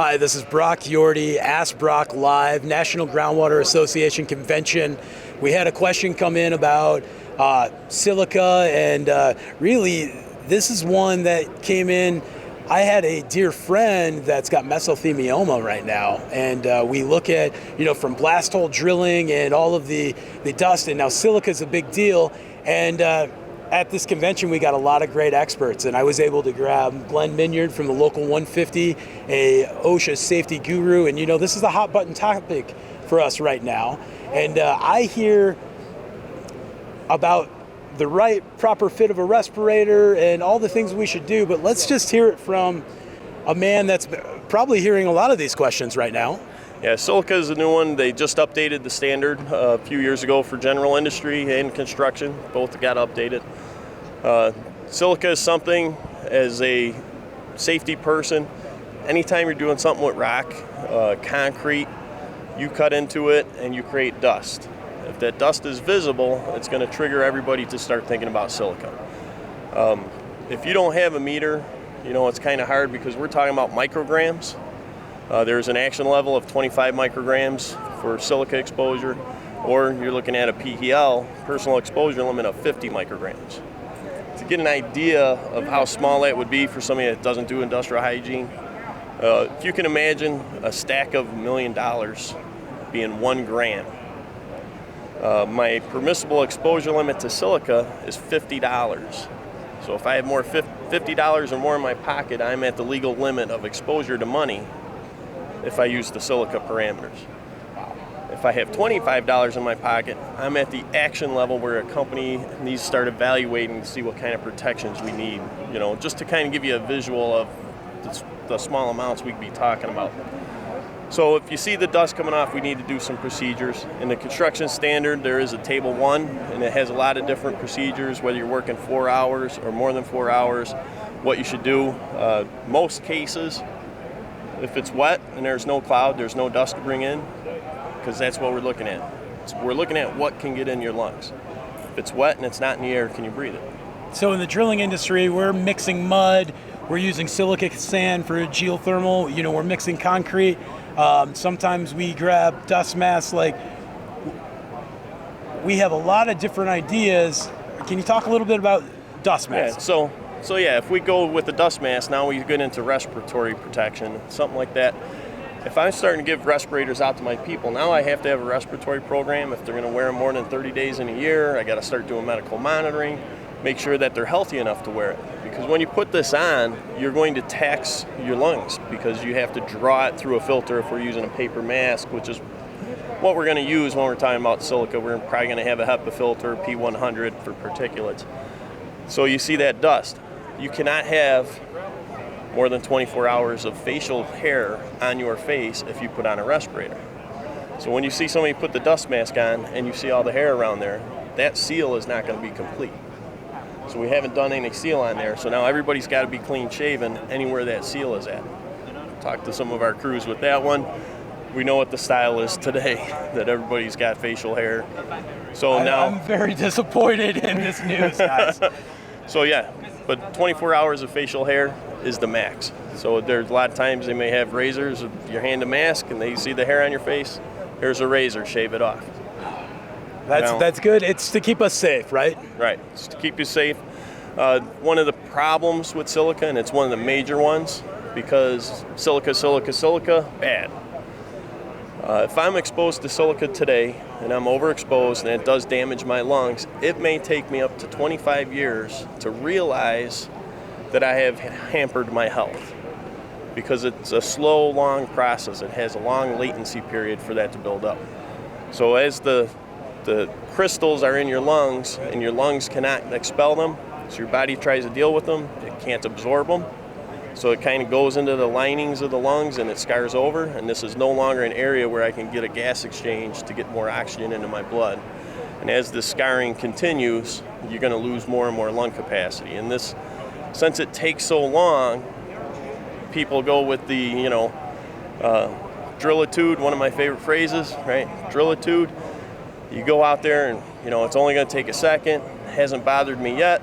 Hi, this is Brock Yorty, Ask Brock Live, National Groundwater Association Convention. We had a question come in about silica, and really, this is one that came in. I had a dear friend that's got mesothelioma right now, and we look at, from blast hole drilling and all of the dust, and now silica is a big deal, and at this convention, we got a lot of great experts, and I was able to grab Glenn Minyard from the Local 150, a OSHA safety guru, and this is a hot button topic for us right now. And I hear about the right proper fit of a respirator and all the things we should do, but let's just hear it from a man that's probably hearing a lot of these questions right now. Yeah, silica is a new one. They just updated the standard a few years ago for general industry and construction. Both got updated. Silica is something, as a safety person, anytime you're doing something with rock, concrete, you cut into it and you create dust. If that dust is visible, it's going to trigger everybody to start thinking about silica. If you don't have a meter, it's kind of hard because we're talking about micrograms. There's an action level of 25 micrograms for silica exposure, or you're looking at a PEL, personal exposure limit, of 50 micrograms. To get an idea of how small that would be for somebody that doesn't do industrial hygiene, if you can imagine a stack of $1 million being 1 gram, my permissible exposure limit to silica is $50. So if I have $50 or more in my pocket, I'm at the legal limit of exposure to money if I use the silica parameters. If I have $25 in my pocket, I'm at the action level where a company needs to start evaluating to see what kind of protections we need, just to kind of give you a visual of the small amounts we could be talking about. So if you see the dust coming off, we need to do some procedures. In the construction standard, there is a table 1, and it has a lot of different procedures, whether you're working 4 hours or more than 4 hours, what you should do. Most cases, if it's wet and there's no cloud, there's no dust to bring in, because that's what we're looking at. We're looking at what can get in your lungs. If it's wet and it's not in the air, can you breathe it? So in the drilling industry, we're mixing mud, we're using silica sand for geothermal, we're mixing concrete. Sometimes we grab dust masks. We have a lot of different ideas. Can you talk a little bit about dust masks? Yeah, so if we go with the dust mask, now we get into respiratory protection, something like that. If I'm starting to give respirators out to my people, now I have to have a respiratory program. If they're going to wear them more than 30 days in a year, I got to start doing medical monitoring, make sure that they're healthy enough to wear it. Because when you put this on, you're going to tax your lungs because you have to draw it through a filter if we're using a paper mask, which is what we're going to use when we're talking about silica. We're probably going to have a HEPA filter, P100 for particulates. So you see that dust. You cannot have more than 24 hours of facial hair on your face if you put on a respirator. So when you see somebody put the dust mask on and you see all the hair around there, that seal is not going to be complete. So we haven't done any seal on there, so now everybody's got to be clean shaven anywhere that seal is at. Talked to some of our crews with that one. We know what the style is today, that everybody's got facial hair. So I'm very disappointed in this news, guys. So yeah, but 24 hours of facial hair is the max. So there's a lot of times they may have razors, your hand a mask, and they see the hair on your face. Here's a razor, shave it off. That's good. It's to keep us safe, right? Right. It's to keep you safe. One of the problems with silica, and it's one of the major ones, because silica, bad. If I'm exposed to silica today and I'm overexposed and it does damage my lungs, it may take me up to 25 years to realize that I have hampered my health, because it's a slow, long process. It has a long latency period for that to build up. So as the crystals are in your lungs and your lungs cannot expel them, so your body tries to deal with them, it can't absorb them. So it kind of goes into the linings of the lungs and it scars over, and this is no longer an area where I can get a gas exchange to get more oxygen into my blood. And as this scarring continues, you're going to lose more and more lung capacity. And this, since it takes so long, people go with the, drillitude, one of my favorite phrases, right? Drillitude. You go out there and, it's only going to take a second. It hasn't bothered me yet.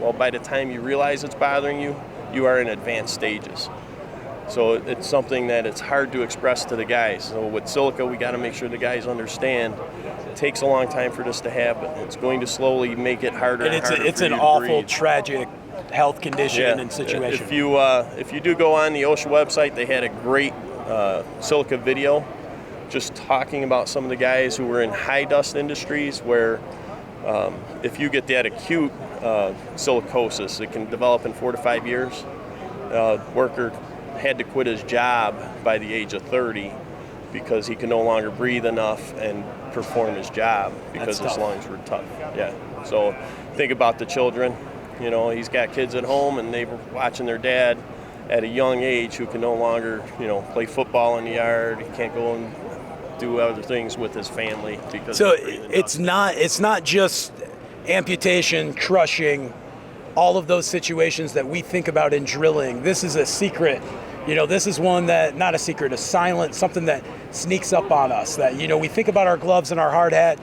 Well, by the time you realize it's bothering you, you are in advanced stages. So it's something that it's hard to express to the guys. So with silica, we got to make sure the guys understand it takes a long time for this to happen. It's going to slowly make it harder and harder it's for an you to awful, breathe. tragic health condition and situation. If you do go on the OSHA website, they had a great silica video just talking about some of the guys who were in high dust industries where if you get that acute silicosis, it can develop in 4 to 5 years. Worker had to quit his job by the age of 30 because he could no longer breathe enough and perform his job because his lungs were tough. Yeah. So think about the children. You know, he's got kids at home and they were watching their dad at a young age who can no longer, play football in the yard. He can't go and do other things with his family because so he's breathing dust. it's not just amputation, crushing, all of those situations that we think about in drilling. This is a secret. This is one that, not a secret, a silent, something that sneaks up on us. That, we think about our gloves and our hard hat,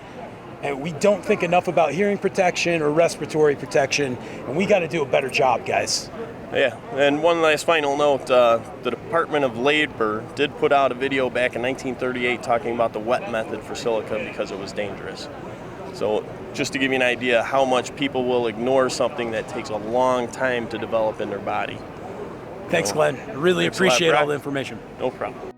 and we don't think enough about hearing protection or respiratory protection, and we got to do a better job, guys. Yeah, and one last final note, the Department of Labor did put out a video back in 1938 talking about the wet method for silica because it was dangerous. So just to give you an idea how much people will ignore something that takes a long time to develop in their body. Thanks, Glenn. Really Thanks a lot, appreciate Brock. all the information. No problem.